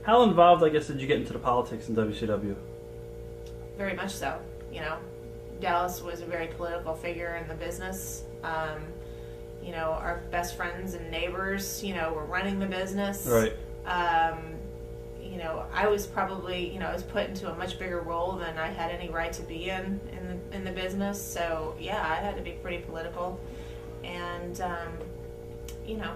How involved, I guess, did you get into the politics in WCW? Very much so. You know, Dallas was a very political figure in the business. You know, our best friends and neighbors, you know, were running the business. Right. You know, I was probably, you know, I was put into a much bigger role than I had any right to be in the business. So yeah, I had to be pretty political, and you know,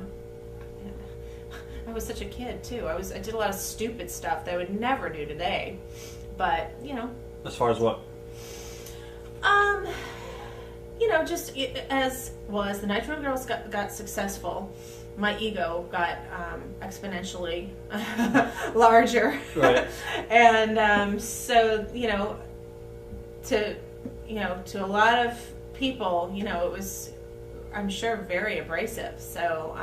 I was such a kid too. I did a lot of stupid stuff that I would never do today, but you know. As far as what? You know, just as the Nitro Girls got successful, my ego got exponentially larger. Right. And so, you know, to a lot of people, you know, it was, I'm sure, very abrasive. So,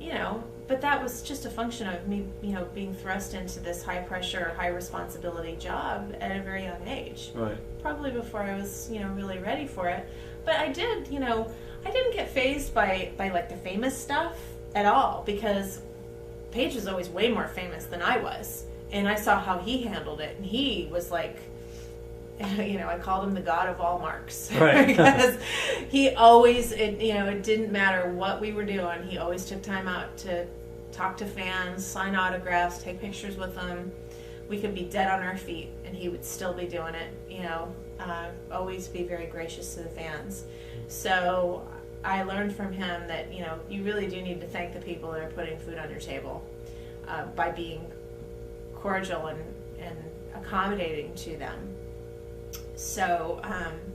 you know, but that was just a function of me, you know, being thrust into this high pressure, high responsibility job at a very young age. Right. Probably before I was, you know, really ready for it. But I did, you know, I didn't get fazed by like the famous stuff at all, because Paige was always way more famous than I was. And I saw how he handled it. And he was like, you know, I called him the god of all marks. Right. Because he always, you know, it didn't matter what we were doing. He always took time out to talk to fans, sign autographs, take pictures with them. We could be dead on our feet and he would still be doing it, you know, always be very gracious to the fans. So I learned from him that, you know, you really do need to thank the people that are putting food on your table by being cordial and accommodating to them. So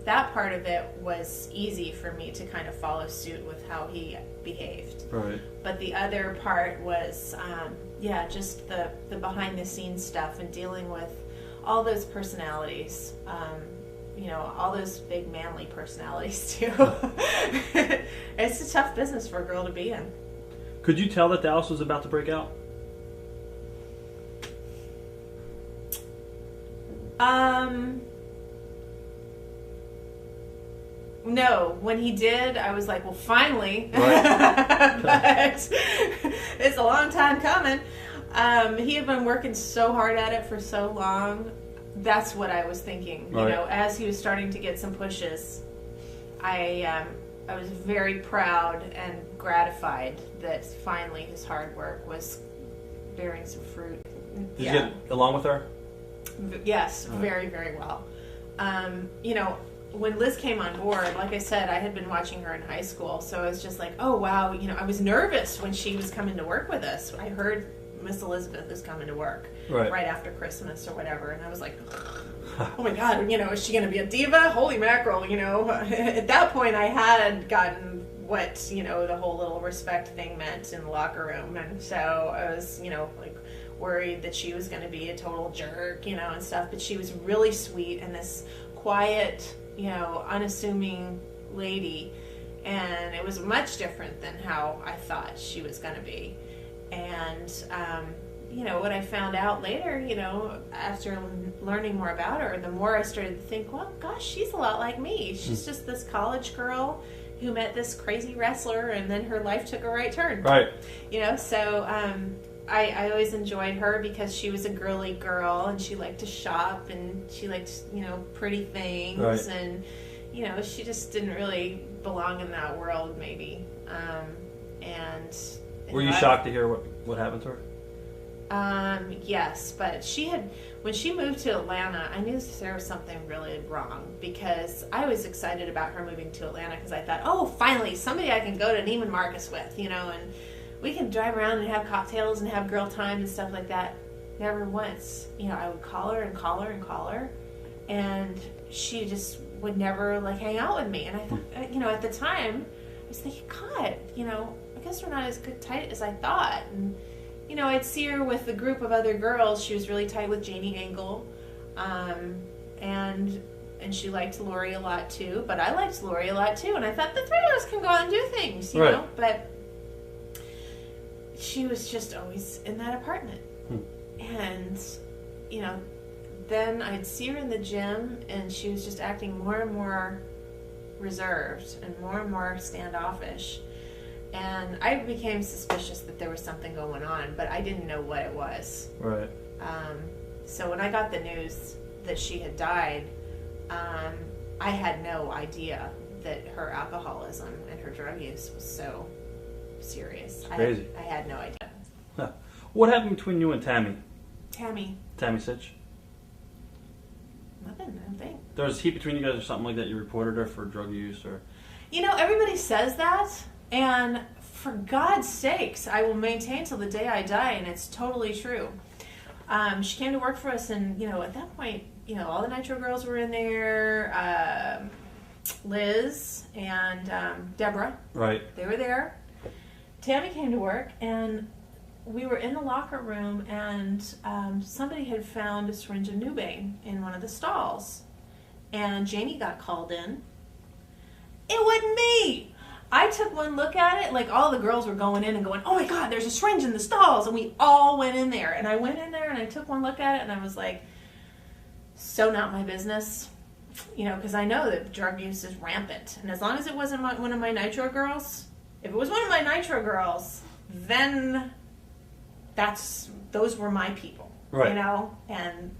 that part of it was easy for me to kind of follow suit with how he behaved. Right. But the other part was, yeah, just the behind the scenes stuff and dealing with all those personalities, you know, all those big manly personalities too. It's a tough business for a girl to be in. Could you tell that Dallas was about to break out? No, when he did, I was like, well, finally. Right. But it's a long time coming. He had been working so hard at it for so long. That's what I was thinking. Right. You know, as he was starting to get some pushes, I was very proud and gratified that finally his hard work was bearing some fruit. Did you get along with her? Yes, Right. very, very well. You know, when Liz came on board, like I said, I had been watching her in high school, so I was just like, oh, wow. You know, I was nervous when she was coming to work with us. I heard Miss Elizabeth is coming to work right after Christmas or whatever, and I was like, oh my God, you know, is she going to be a diva? Holy mackerel, you know. At that point, I had gotten what, you know, the whole little respect thing meant in the locker room, and so I was, you know, like, worried that she was going to be a total jerk, you know, and stuff, but she was really sweet and this quiet, you know, unassuming lady, and it was much different than how I thought she was going to be. And you know, what I found out later, you know, after learning more about her, the more I started to think, well, gosh, she's a lot like me. She's just this college girl who met this crazy wrestler, and then her life took a right turn. Right. You know, so I always enjoyed her because she was a girly girl and she liked to shop and she liked, you know, pretty things. Right. And, you know, she just didn't really belong in that world, maybe. And Were you shocked to hear what happened to her? Yes, but when she moved to Atlanta, I knew there was something really wrong, because I was excited about her moving to Atlanta because I thought, oh, finally, somebody I can go to Neiman Marcus with, you know, and we can drive around and have cocktails and have girl time and stuff like that. Never once. You know, I would call her and call her and call her, and she just would never, like, hang out with me. And I thought, you know, at the time, I was thinking, God, you know, I guess we're not as good tight as I thought. And, you know, I'd see her with a group of other girls. She was really tight with Janie Engel, and she liked Lori a lot too. But I liked Lori a lot too, and I thought the three of us can go out and do things, you know. But she was just always in that apartment, and you know, then I'd see her in the gym, and she was just acting more and more reserved and more standoffish. And I became suspicious that there was something going on, but I didn't know what it was. Right. So when I got the news that she had died, I had no idea that her alcoholism and her drug use was so serious. Crazy. I had no idea. Huh. What happened between you and Tammy? Tammy. Tammy Sitch? Nothing, I don't think. There was heat between you guys or something like that? You reported her for drug use or... You know, everybody says that, and for God's sakes, I will maintain till the day I die, and it's totally true. She came to work for us, and, you know, at that point, you know, all the Nitro girls were in there, Liz and Deborah. Right. They were there. Tammy came to work, and we were in the locker room, and somebody had found a syringe of Nubane in one of the stalls. And Janie got called in. It wasn't me! I took one look at it, like all the girls were going in and going, oh my God, there's a syringe in the stalls, and we all went in there. And I went in there and I took one look at it and I was like, so not my business. You know, because I know that drug use is rampant. And as long as it wasn't one of my Nitro girls, if it was one of my Nitro girls, then those were my people. Right. You know? And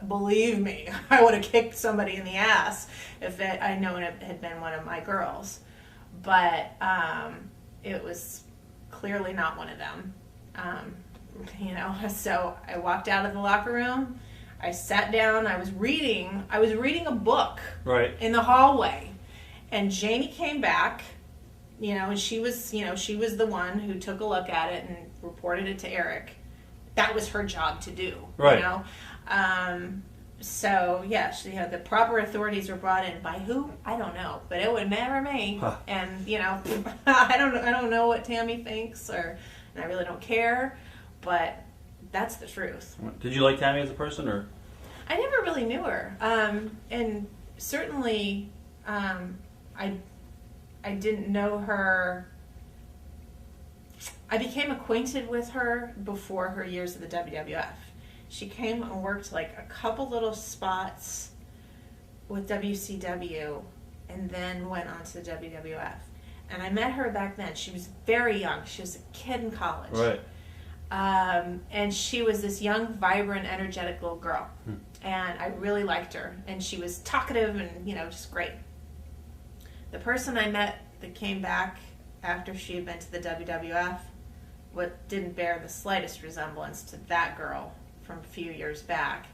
believe me, I would have kicked somebody in the ass if I known it had been one of my girls. But it was clearly not one of them. You know, so I walked out of the locker room. I sat down. I was reading a book in the hallway, and Janie came back. You know, and she was the one who took a look at it and reported it to Eric. That was her job to do. Right. You know. So yeah, the proper authorities were brought in by who? I don't know, but it was never me. Huh. And you know, I don't know what Tammy thinks, and I really don't care, but that's the truth. Did you like Tammy as a person, or? I never really knew her, and certainly, I didn't know her. I became acquainted with her before her years at the WWF. She came and worked like a couple little spots with WCW and then went on to the WWF. And I met her back then. She was very young. She was a kid in college. Right. And she was this young, vibrant, energetic little girl. And I really liked her. And she was talkative and, you know, just great. The person I met that came back after she had been to the WWF didn't bear the slightest resemblance to that girl from a few years back.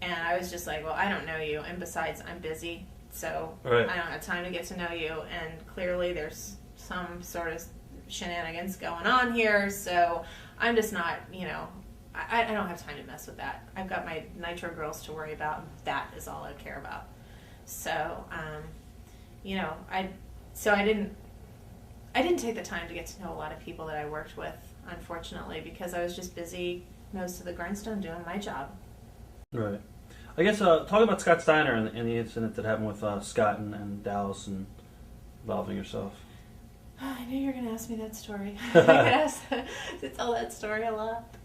And I was just like, well, I don't know you, and besides, I'm busy, so I don't have time to get to know you, and clearly there's some sort of shenanigans going on here, so I'm just not, you know, I don't have time to mess with that. I've got my Nitro girls to worry about, and that is all I care about. So, you know, I didn't take the time to get to know a lot of people that I worked with, unfortunately, because I was just busy nose to the grindstone doing my job. Right. I guess talking about Scott Steiner and the incident that happened with Scott and Dallas and involving yourself. I knew you were going to ask me that story. I get asked to tell that story a lot.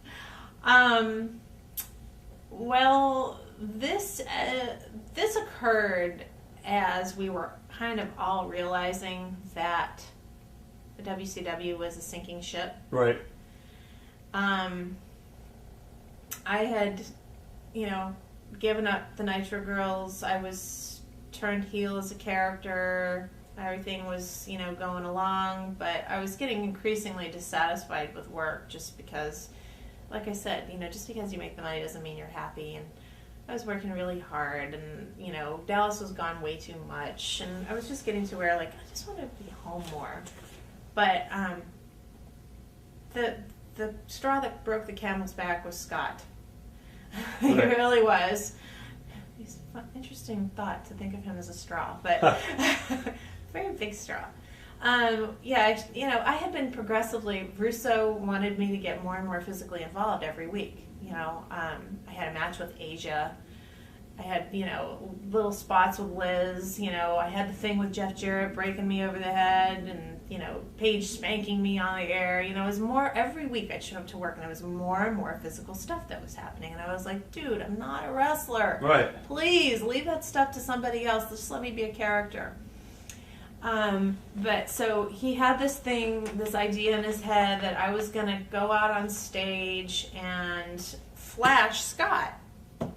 Well, this occurred as we were kind of all realizing that the WCW was a sinking ship. Right. I had, you know, given up the Nitro Girls. I was turned heel as a character. Everything was, you know, going along, but I was getting increasingly dissatisfied with work just because, like I said, you know, just because you make the money doesn't mean you're happy. And I was working really hard, and, you know, Dallas was gone way too much, and I was just getting to where, like, I just want to be home more. But the straw that broke the camel's back was Scott. He really was. It's an interesting thought to think of him as a straw, but very big straw. Yeah, you know, I had been progressively, Russo wanted me to get more and more physically involved every week. You know, I had a match with Asia. I had, you know, little spots with Liz. You know, I had the thing with Jeff Jarrett breaking me over the head, and, you know, Paige spanking me on the air. You know, it was more, every week I'd show up to work and there was more and more physical stuff that was happening. And I was like, dude, I'm not a wrestler. Right. Please, leave that stuff to somebody else. Just let me be a character. But so he had this idea in his head that I was going to go out on stage and flash Scott. And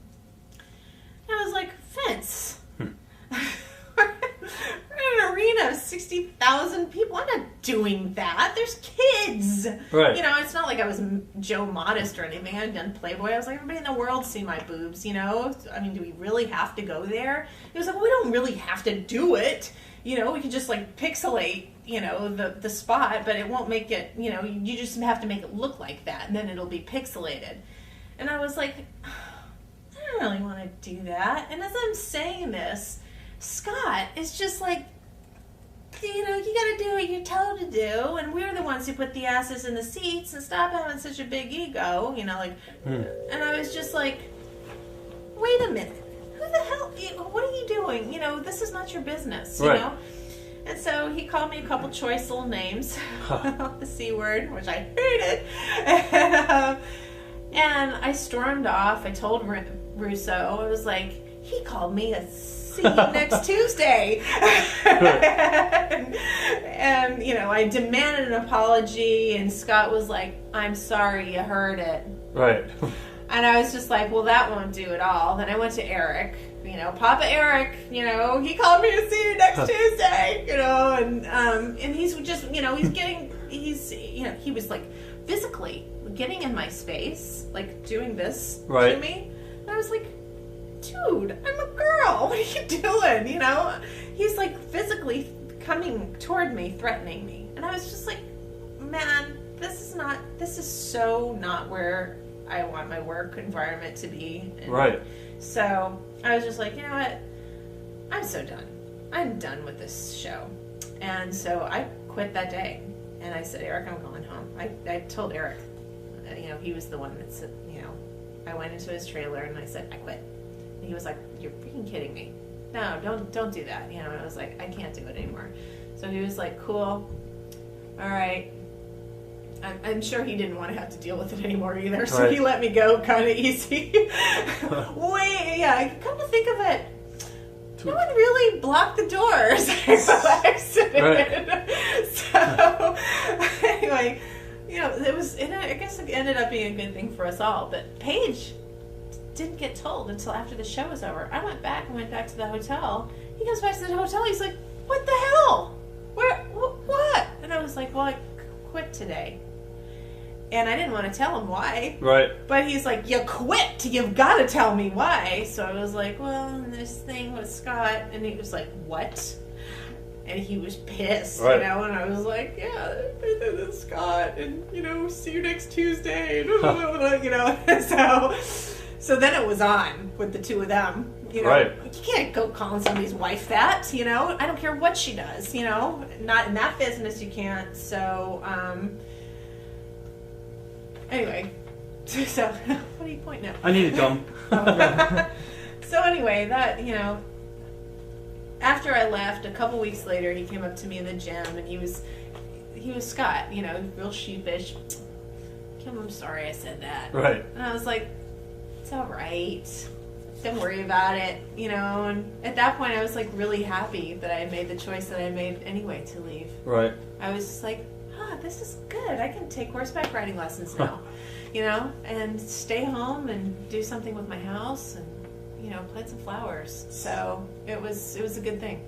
I was like, Vince, we're in an arena of 60,000 people. I'm not doing that. There's kids. Right. You know, it's not like I was Joe Modest or anything. I hadn't done Playboy. I was like, everybody in the world see my boobs, you know? I mean, do we really have to go there? He was like, well, we don't really have to do it. You know, we could just like pixelate, you know, the spot, but it won't make it, you know, you just have to make it look like that, and then it'll be pixelated. And I was like, I don't really want to do that. And as I'm saying this, Scott is just like, you know, you got to do what you're told to do, and we're the ones who put the asses in the seats, and stop having such a big ego, you know, like, and I was just like, wait a minute. Who the hell, what are you doing? You know, this is not your business, you know? And so he called me a couple choice little names, the C word, which I hated, and I stormed off. I told Russo, I was like, he called me a see you next Tuesday. and, you know, I demanded an apology, and Scott was like, I'm sorry, you heard it. Right. And I was just like, well, that won't do at all. Then I went to Eric, you know, Papa Eric, you know, he called me to see you next Tuesday, you know, and he's just, you know, you know, he was like physically getting in my space, like doing this to me. And I was like, dude, I'm a girl. What are you doing? You know, he's like physically coming toward me, threatening me. And I was just like, man, this is so not where I want my work environment to be. And so I was just like, you know what? I'm so done. I'm done with this show. And so I quit that day. And I said, Eric, I'm going home. I told Eric, you know, he was the one that said, you know, I went into his trailer and I said, I quit. And he was like, you're freaking kidding me. No, don't do that. You know, and I was like, I can't do it anymore. So he was like, cool. All right. I'm sure he didn't want to have to deal with it anymore either, so he let me go kind of easy. Wait, yeah, come to think of it, no one really blocked the doors by accident. So, anyway, you know, I guess it ended up being a good thing for us all, but Paige didn't get told until after the show was over. I went back to the hotel. He goes back to the hotel, he's like, what the hell? What? And I was like, well, I quit today. And I didn't want to tell him why. Right. But he's like, you quit. You've got to tell me why. So I was like, well, this thing with Scott. And he was like, what? And he was pissed, you know. And I was like, yeah, this is Scott. And, you know, see you next Tuesday. You know. So then it was on with the two of them. You know, you can't go calling somebody's wife that, you know. I don't care what she does, you know. Not in that business, you can't. So, anyway, so what are you pointing at? I need to come. So anyway, that, you know, after I left, a couple weeks later, he came up to me in the gym, and he was Scott, you know, real sheepish. Kim, I'm sorry I said that. Right. And I was like, it's all right. Don't worry about it, you know. And at that point, I was like really happy that I had made the choice that I made anyway to leave. Right. I was just like, this is good. I can take horseback riding lessons now, you know, and stay home and do something with my house and, you know, plant some flowers. So it was a good thing.